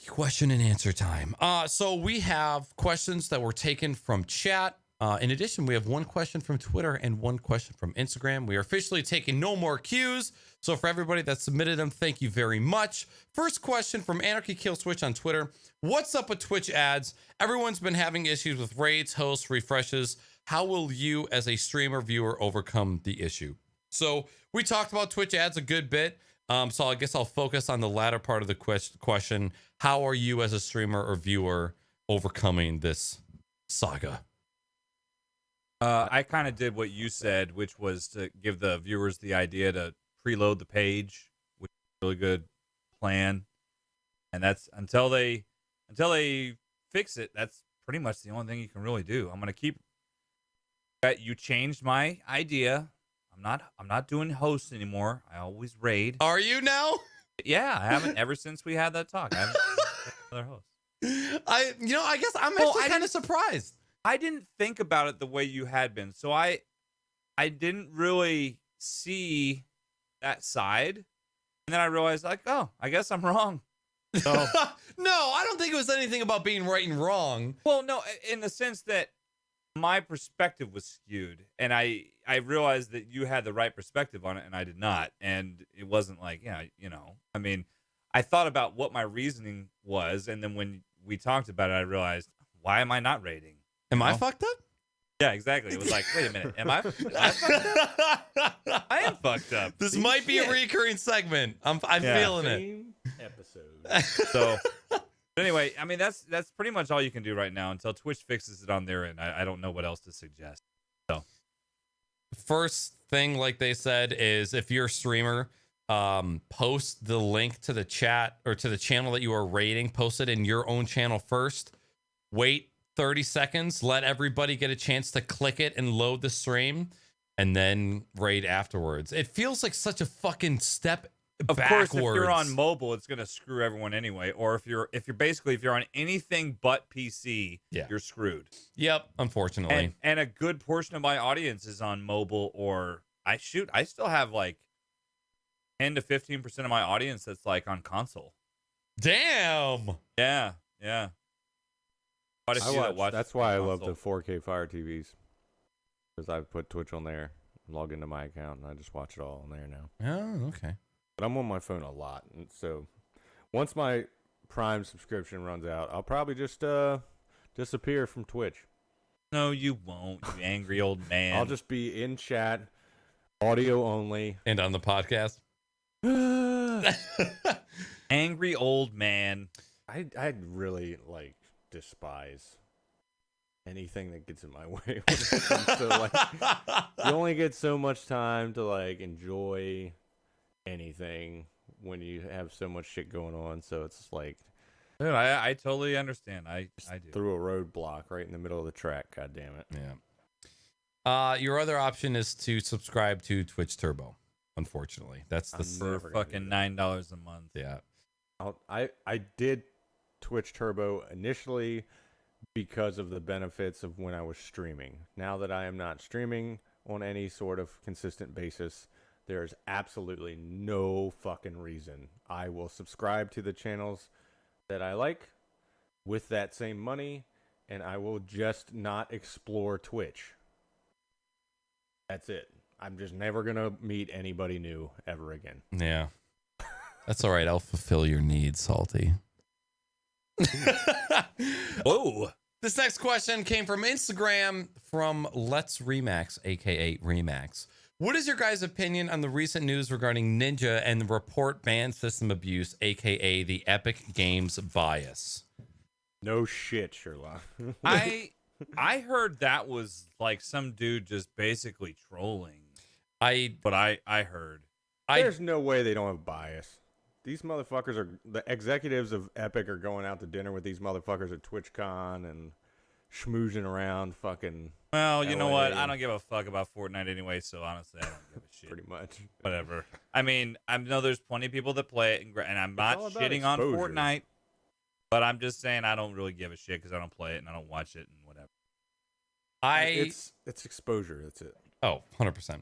Question and answer time. So we have questions that were taken from chat. In addition, we have one question from Twitter and one question from Instagram. We are officially taking no more Qs. So for everybody that submitted them, thank you very much. First question from Anarchy Kill Switch on Twitter. What's up with Twitch ads? Everyone's been having issues with raids, hosts, refreshes. How will you as a streamer viewer overcome the issue? So we talked about Twitch ads a good bit. So I guess I'll focus on the latter part of the question. How are you as a streamer or viewer overcoming this saga? I kind of did what you said, which was to give the viewers the idea to preload the page, which is a really good plan. And that's until they fix it. That's pretty much the only thing you can really do. I'm gonna keep. You changed my idea. I'm not doing hosts anymore. I always raid. Are you now? Yeah, I haven't ever since we had that talk. I haven't another host. I guess I'm actually kind of surprised. I didn't think about it the way you had been. So I didn't really see that side. And then I realized, like, oh, I guess I'm wrong. So no, I don't think it was anything about being right and wrong. Well, no, in the sense that my perspective was skewed. And I realized that you had the right perspective on it and I did not. And it wasn't like, yeah, I mean, I thought about what my reasoning was. And then when we talked about it, I realized, why am I not rating? Am I fucked up? Yeah, exactly. It was like, wait a minute. Am I fucked up? I am fucked up. This might be a recurring segment. I'm feeling it. Episode. So, but anyway, I mean, that's pretty much all you can do right now until Twitch fixes it on their end. I don't know what else to suggest. So, first thing, like they said, is if you're a streamer, post the link to the chat or to the channel that you are rating. Post it in your own channel first. Wait 30 seconds, let everybody get a chance to click it and load the stream, and then raid afterwards. It feels like such a fucking step of backwards. course, if you're on mobile, it's gonna screw everyone anyway. Or if you're on anything but PC, you're screwed. Yep, unfortunately. And a good portion of my audience is on mobile, or I still have like 10 to 15% of my audience that's like on console. Damn. Yeah. That's why I love the 4K Fire TVs, because I put Twitch on there, log into my account, and I just watch it all on there now. Oh, okay. But I'm on my phone a lot, and so once my Prime subscription runs out, I'll probably just disappear from Twitch. No, you won't, you angry old man. I'll just be in chat, audio only, and on the podcast. Angry old man. I really despise anything that gets in my way. So you only get so much time to enjoy anything when you have so much shit going on. So it's like, dude, I totally understand. I do. Threw a roadblock right in the middle of the track. God damn it. Yeah. Your other option is to subscribe to Twitch Turbo. Unfortunately, that's for fucking $9 a month. Yeah. I did Twitch Turbo initially because of the benefits of when I was streaming. Now that I am not streaming on any sort of consistent basis, there's absolutely no fucking reason I will subscribe to the channels that I like with that same money, and I will just not explore Twitch. That's it. I'm just never going to meet anybody new ever again. Yeah. That's all right. I'll fulfill your needs, Salty. Whoa. This next question came from Instagram from Let's Remax, aka Remax. What is your guys' opinion on the recent news regarding Ninja and the report ban system abuse, aka the Epic Games bias? No shit, Sherlock. I heard that was like some dude just basically trolling. I heard. There's no way they don't have bias. These motherfuckers the executives of Epic are going out to dinner with these motherfuckers at TwitchCon and schmoozing around fucking. Well, you know what? I don't give a fuck about Fortnite anyway, so honestly, I don't give a shit. Pretty much. Whatever. I mean, I know there's plenty of people that play it, and I'm not shitting on Fortnite, but I'm just saying I don't really give a shit because I don't play it and I don't watch it and whatever. It's exposure. That's it. Oh, 100%.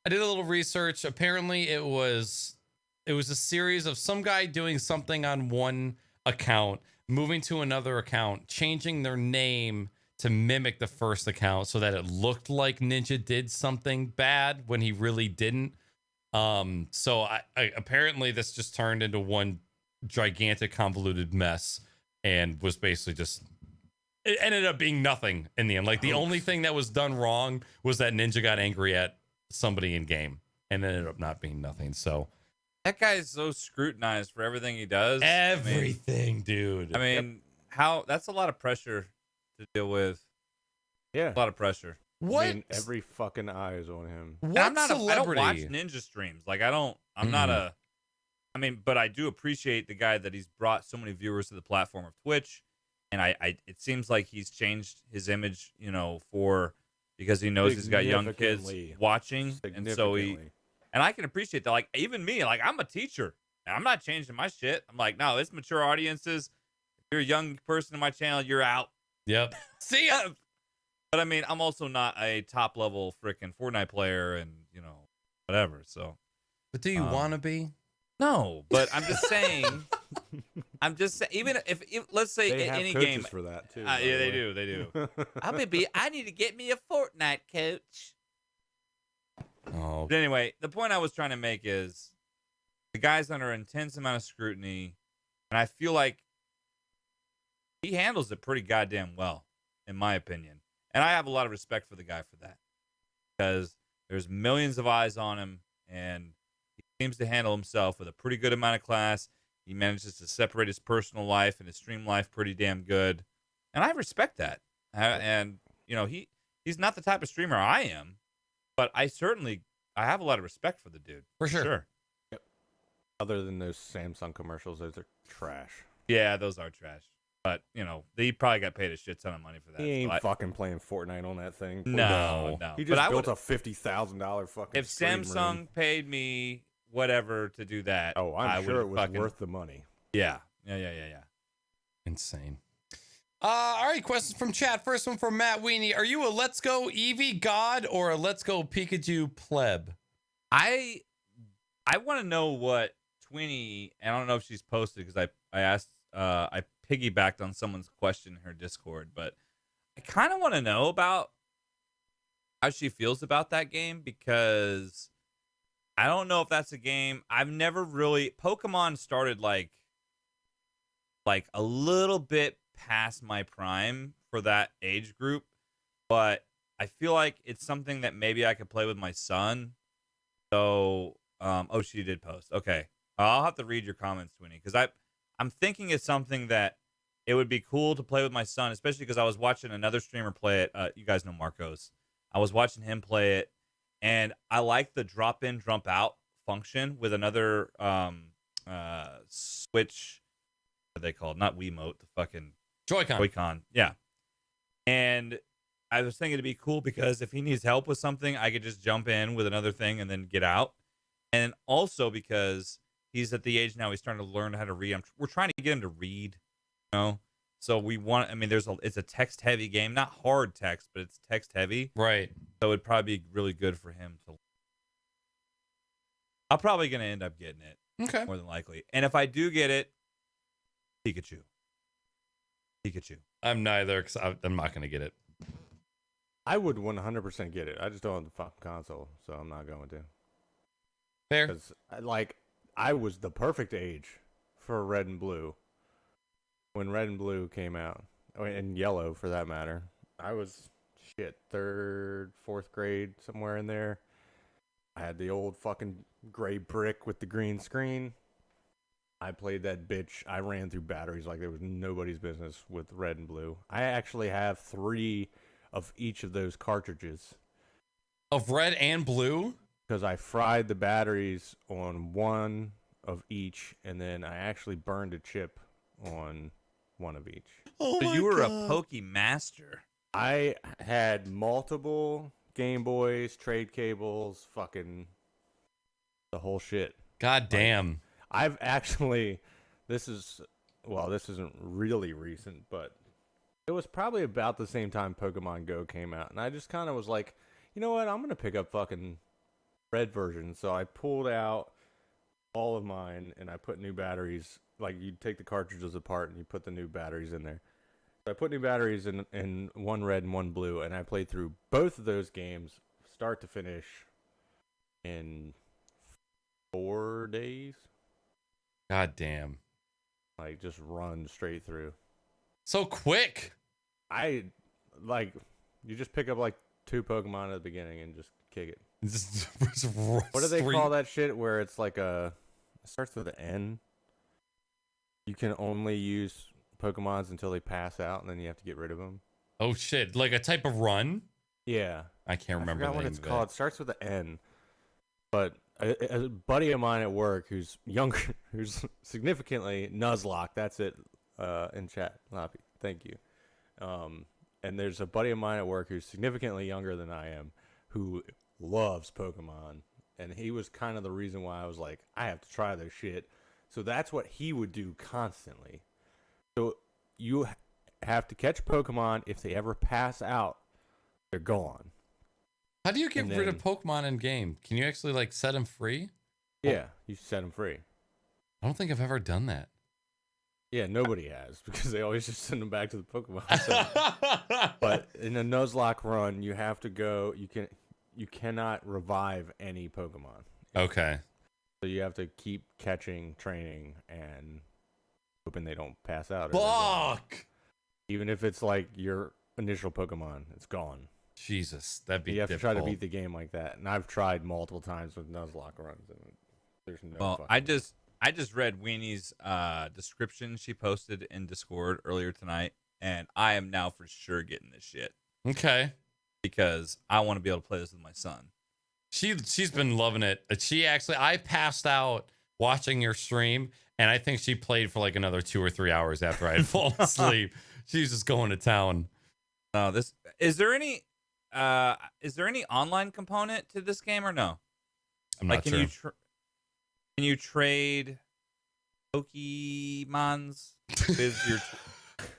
I did a little research. Apparently, it was a series of some guy doing something on one account, moving to another account, changing their name to mimic the first account so that it looked like Ninja did something bad when he really didn't. So I apparently this just turned into one gigantic convoluted mess and was basically just, it ended up being nothing in the end. Like the only thing that was done wrong was that Ninja got angry at somebody in game and ended up not being nothing. So That guy is so scrutinized for everything he does. everything, dude. I mean, how that's a lot of pressure to deal with. Yeah. A lot of pressure. What? I mean, every fucking eye is on him. What And I'm not celebrity? I don't watch Ninja streams. Like I'm not a I mean, but I do appreciate the guy that he's brought so many viewers to the platform of Twitch. And I it seems like he's changed his image, because he knows he's got young kids watching. And so and I can appreciate that. Like even me, like I'm a teacher and I'm not changing my shit. I'm like, no, it's mature audiences. If you're a young person in my channel, you're out. Yep. See ya. But I mean, I'm also not a top level freaking Fortnite player and, whatever. So, But do you want to be? no, but I'm just saying, even if let's say They in have any coaches game, for that too. yeah, they do. I need to get me a Fortnite coach. Oh, But anyway, the point I was trying to make is the guy's under an intense amount of scrutiny, and I feel like he handles it pretty goddamn well, in my opinion. And I have a lot of respect for the guy for that, because there's millions of eyes on him, and he seems to handle himself with a pretty good amount of class. He manages to separate his personal life and his stream life pretty damn good, and I respect that. He's not the type of streamer I am, but I have a lot of respect for the dude. for sure. Yep. Other than those Samsung commercials, those are trash. Yeah, those are trash. But, they probably got paid a shit ton of money for that. He ain't So fucking playing Fortnite on that thing. No. He But just built a $50,000 fucking if stream Samsung room. paid me whatever to do that, Oh, I I'm sure would it was fucking, worth the money. Yeah. Insane. All right, questions from chat. First one from Matt Weenie. Are you a Let's Go Eevee God or a Let's Go Pikachu pleb? I want to know what Twinny, and I don't know if she's posted because I asked, I piggybacked on someone's question in her Discord, but I kind of want to know about how she feels about that game, because I don't know if that's a game I've never really. Pokemon started like a little bit past my prime for that age group, but I feel like it's something that maybe I could play with my son. So, she did post. Okay, I'll have to read your comments, Twinny, because I'm thinking it's something that it would be cool to play with my son, especially because I was watching another streamer play it. You guys know Marcos. I was watching him play it, and I like the drop in, drop out function with another Switch. What are they called? Not Wiimote. The fucking Joy-Con. Yeah. And I was thinking it'd be cool because if he needs help with something, I could just jump in with another thing and then get out. And also because he's at the age now he's starting to learn how to read. We're trying to get him to read, So it's a text heavy game, not hard text, but it's text heavy. Right. So it'd probably be really good for him to. I'm probably going to end up getting it. Okay. More than likely. And if I do get it, Pikachu. I'm neither, because I'm not going to get it. I would 100% get it. I just don't have the fucking console, so I'm not going to. Fair. Because, I was the perfect age for Red and Blue. When Red and Blue came out, and Yellow for that matter, I was, 3rd, 4th grade, somewhere in there. I had the old fucking gray brick with the green screen. I played that bitch. I ran through batteries like there was nobody's business with Red and Blue. I actually have 3 of each of those cartridges. Of Red and Blue? Because I fried the batteries on one of each, and then I actually burned a chip on one of each. Oh, So you were a Poke Master. I had multiple Game Boys, trade cables, fucking the whole shit. God damn. I've actually, this isn't really recent, but it was probably about the same time Pokemon Go came out, and I just kind of was like, you know what, I'm going to pick up fucking Red version. So I pulled out all of mine, and I put new batteries. Like, you take the cartridges apart and you put the new batteries in there. So I put new batteries in one red and one blue, and I played through both of those games, start to finish, in 4 days. God damn. Like, just run straight through. So quick. You just pick up like 2 Pokemon at the beginning and just kick it. What do they call that shit where it's like it starts with an N? You can only use Pokemons until they pass out, and then you have to get rid of them. Oh shit! Like a type of run? Yeah. I can't remember I forgot the what name it's of called. it. It starts with an N. But a buddy of mine at work who's younger, who's significantly Nuzlocke, that's it, in chat, Loppy. Thank you. And there's a buddy of mine at work who's significantly younger than I am, who loves Pokemon, and he was kind of the reason why I was like, I have to try this shit. So that's what he would do constantly. So you have to catch Pokemon. If they ever pass out, they're gone. How do you get rid of Pokemon in game? Can you actually like set them free? Yeah, you set them free. I don't think I've ever done that. Yeah, nobody has, because they always just send them back to the Pokemon Center. But in a Nuzlocke run, you have to go. You cannot revive any Pokemon. Okay. So you have to keep catching, training, and hoping they don't pass out. Fuck. Even if it's like your initial Pokemon, it's gone. Jesus, that'd be. You have difficult. to try to beat the game like that, and I've tried multiple times with Nuzlocke runs, and there's no. Well, I just read Weenie's description she posted in Discord earlier tonight, and I am now for sure getting this shit. Okay. Because I want to be able to play this with my son. She's been loving it. I passed out watching your stream, and I think she played for like another 2 or 3 hours after I had fallen asleep. She's just going to town. Is there any online component to this game or no? I'm not sure. Can you trade Pokemons with your?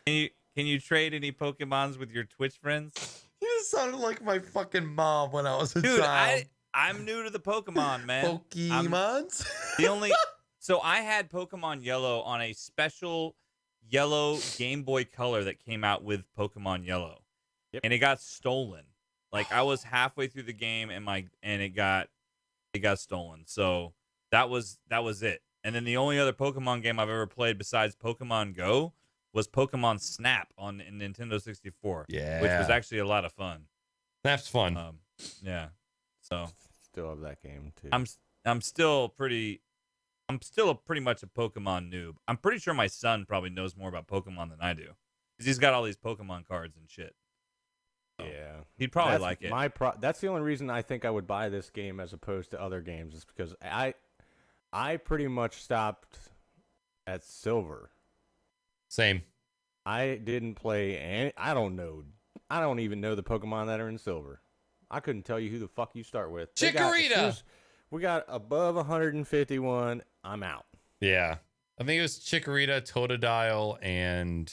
Can you trade any Pokemons with your Twitch friends? You sounded like my fucking mom when I was a child. I'm new to the Pokemon, man. Pokemons? So I had Pokemon Yellow on a special yellow Game Boy Color that came out with Pokemon Yellow. Yep. And it got stolen. Like I was halfway through the game and it got stolen. So that was it. And then the only other Pokemon game I've ever played besides Pokemon Go was Pokemon Snap on Nintendo 64. Yeah. Which was actually a lot of fun. Snap's fun. Yeah. So still have that game too. I'm still pretty much a Pokemon noob. I'm pretty sure my son probably knows more about Pokemon than I do. Because he's got all these Pokemon cards and shit. So yeah. He'd probably like it. That's the only reason I think I would buy this game as opposed to other games, is because I pretty much stopped at Silver. Same. I didn't play any. I don't even know the Pokemon that are in Silver. I couldn't tell you who the fuck you start with. Chikorita! We got above 151. I'm out. Yeah. I think it was Chikorita, Totodile, and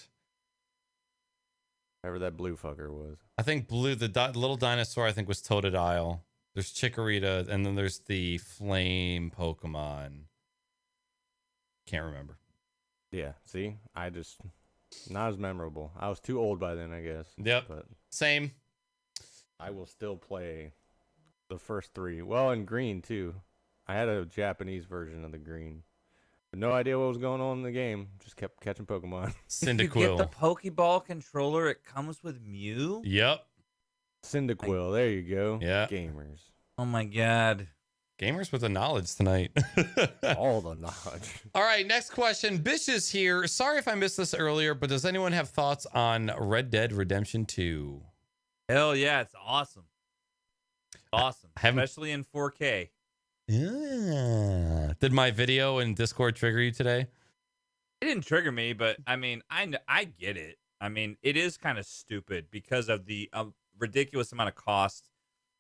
whatever that blue fucker was. I think blue, the little dinosaur, I think was Totodile. There's Chikorita, and then there's the flame Pokemon. Can't remember. Yeah, see? Not as memorable. I was too old by then, I guess. Yep. But same. I will still play the first 3. Well, in green, too. I had a Japanese version of the green. But no idea what was going on in the game. Just kept catching Pokemon. Cyndaquil. You get the Pokeball controller. It comes with Mew? Yep. Cyndaquil. There you go. Yeah. Gamers. Oh, my God. Gamers with the knowledge tonight. All the knowledge. All right, next question. Bish is here. Sorry if I missed this earlier, but does anyone have thoughts on Red Dead Redemption 2? Hell yeah, it's awesome. Awesome. Especially in 4K. Yeah. Did my video in Discord trigger you today? It didn't trigger me, but I mean, I get it. I mean, it is kind of stupid because of the ridiculous amount of cost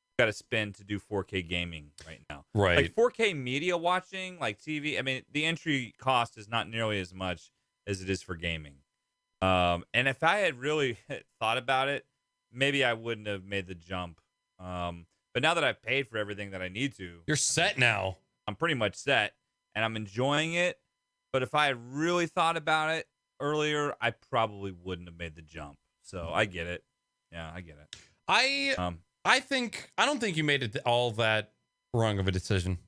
you got to spend to do 4K gaming right now. Right. Like 4K media watching, like TV. I mean, the entry cost is not nearly as much as it is for gaming. And if I had really thought about it, maybe I wouldn't have made the jump. But now that I've paid for everything that I need to, You're set now. I'm pretty much set. and I'm enjoying it. But if I had really thought about it earlier, I probably wouldn't have made the jump. So I get it. Yeah, I get it. I I don't think you made it all that wrong of a decision.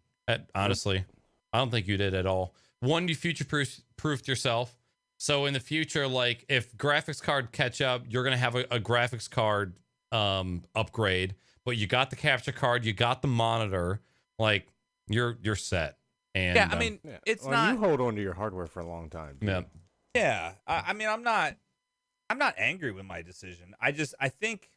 Honestly, I don't think you did at all. One, you future proofed yourself. So in the future, like if graphics card catch up, you're gonna have a graphics card upgrade. But you got the capture card, you got the monitor, like you're set. And yeah, I mean, it's not. You hold on to your hardware for a long time. Dude. yeah. Yeah, I mean, I'm not angry with my decision. I think,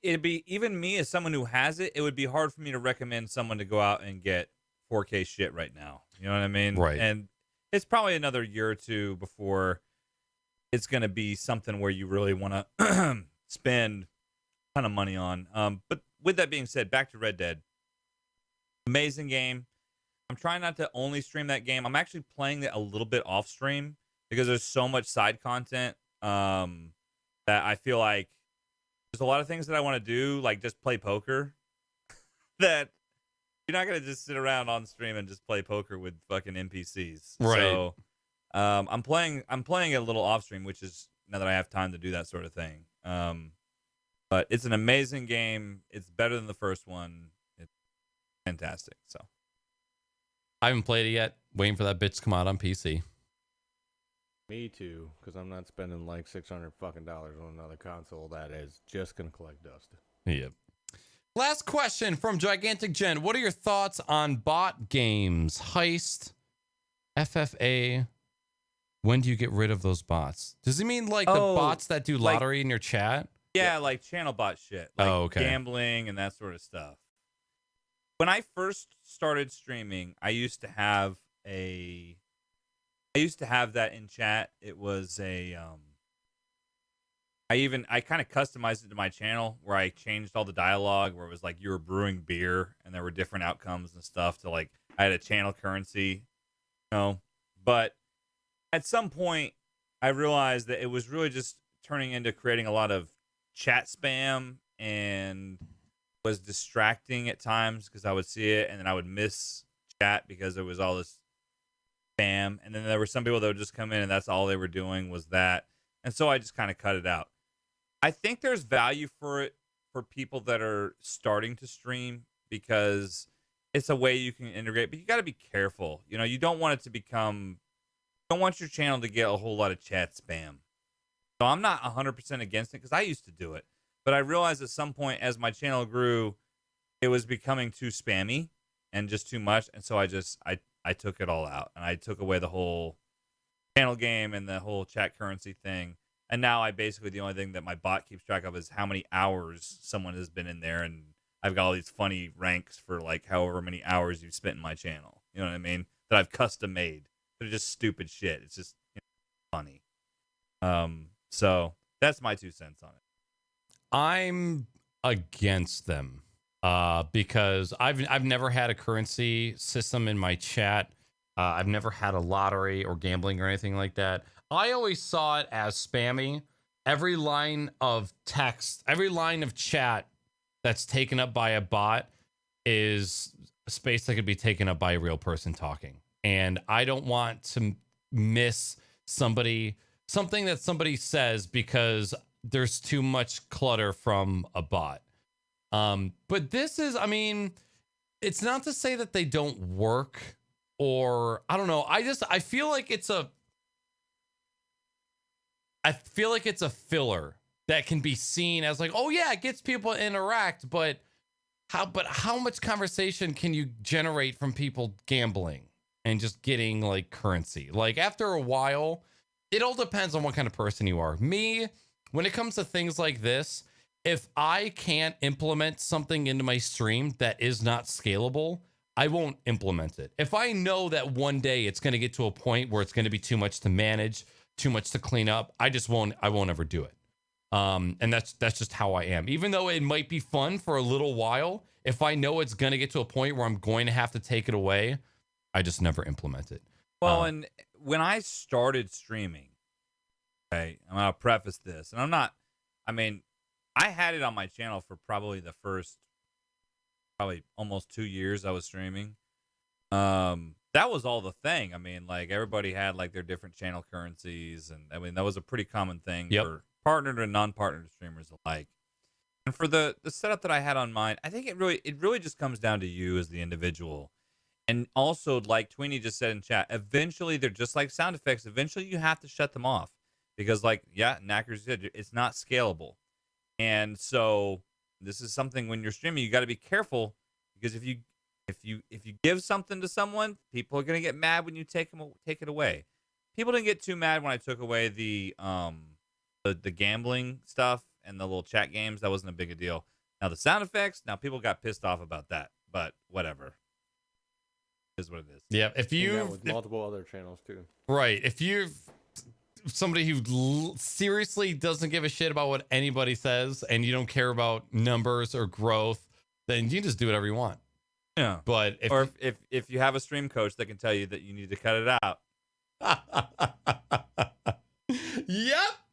it'd be, even me as someone who has it, it would be hard for me to recommend someone to go out and get 4K shit right now. You know what I mean? Right. And it's probably another year or two before it's going to be something where you really want to spend a ton of money on. But with that being said, back to Red Dead. Amazing game. I'm trying not to only stream that game. I'm actually playing it a little bit off stream because there's so much side content that I feel like there's a lot of things that I want to do, like just play poker, that you're not going to just sit around on stream and just play poker with fucking NPCs. Right. So I'm playing it a little off stream, which is now that I have time to do that sort of thing. But it's an amazing game. It's better than the first one. It's fantastic. So I haven't played it yet. Waiting for that bitch to come out on PC. Me too, because I'm not spending like $600 fucking dollars on another console that is just gonna collect dust. Yep. Last question from Gigantic Jen. What are your thoughts on bot games? Heist, FFA. When do you get rid of those bots? Does he mean like the bots that do lottery in your chat? Yeah, like channel bot shit. Like okay. Gambling and that sort of stuff. When I first started streaming, I used to have that in chat. It was a I kind of customized it to my channel where I changed all the dialogue where it was like you were brewing beer and there were different outcomes and stuff to like I had a channel currency, you know. But at some point I realized that it was really just turning into creating a lot of chat spam and was distracting at times because I would see it and then I would miss chat because there was all this spam, and then there were some people that would just come in and that's all they were doing was that, and so I just kind of cut it out. I think there's value for it for people that are starting to stream because it's a way you can integrate, but you got to be careful. You know, you don't want it to become, you don't want your channel to get a whole lot of chat spam. So I'm not 100% against it because I used to do it, but I realized at some point as my channel grew, it was becoming too spammy and just too much, and so I took it all out, and I took away the whole channel game and the whole chat currency thing. And now I basically, the only thing that my bot keeps track of is how many hours someone has been in there. And I've got all these funny ranks for like however many hours you've spent in my channel. You know what I mean? That I've custom made. They're just stupid shit. It's just funny. So that's my 2 cents on it. I'm against them because I've never had a currency system in my chat. I've never had a lottery or gambling or anything like that. I always saw it as spammy. Every line of text, every line of chat that's taken up by a bot is space that could be taken up by a real person talking. And I don't want to miss something that somebody says because there's too much clutter from a bot. But this is, I mean, it's not to say that they don't work or I don't know. I feel like it's a filler that can be seen as like, oh yeah, it gets people to interact, but how much conversation can you generate from people gambling and just getting like currency? Like after a while, it all depends on what kind of person you are. Me, when it comes to things like this, if I can't implement something into my stream that is not scalable, I won't implement it. If I know that one day it's going to get to a point where it's going to be too much to manage, too much to clean up, I won't ever do it. And that's just how I am. Even though it might be fun for a little while, if I know it's going to get to a point where I'm going to have to take it away, I just never implement it. Well, and when I started streaming, okay, I'm going to preface this, and I had it on my channel for probably the first probably almost 2 years I was streaming. That was all the thing. I mean, like everybody had like their different channel currencies, and I mean that was a pretty common thing Yep. for partnered and non-partnered streamers alike. And for the setup that I had on mine, I think it really just comes down to you as the individual. And also, like Tweenie just said in chat, eventually they're just like sound effects. Eventually, you have to shut them off because, like, yeah, Knackers said, it's not scalable. And so, this is something when you're streaming, you got to be careful because if you give something to someone, people are gonna get mad when you take it away. People didn't get too mad when I took away the gambling stuff and the little chat games. That wasn't a big a deal. Now the sound effects, now people got pissed off about that, but whatever. Is what it is. Yeah, if you with multiple other channels too. right, if you're somebody who seriously doesn't give a shit about what anybody says and you don't care about numbers or growth, then you can just do whatever you want. Yeah. But if you have a stream coach that can tell you that you need to cut it out. Yep.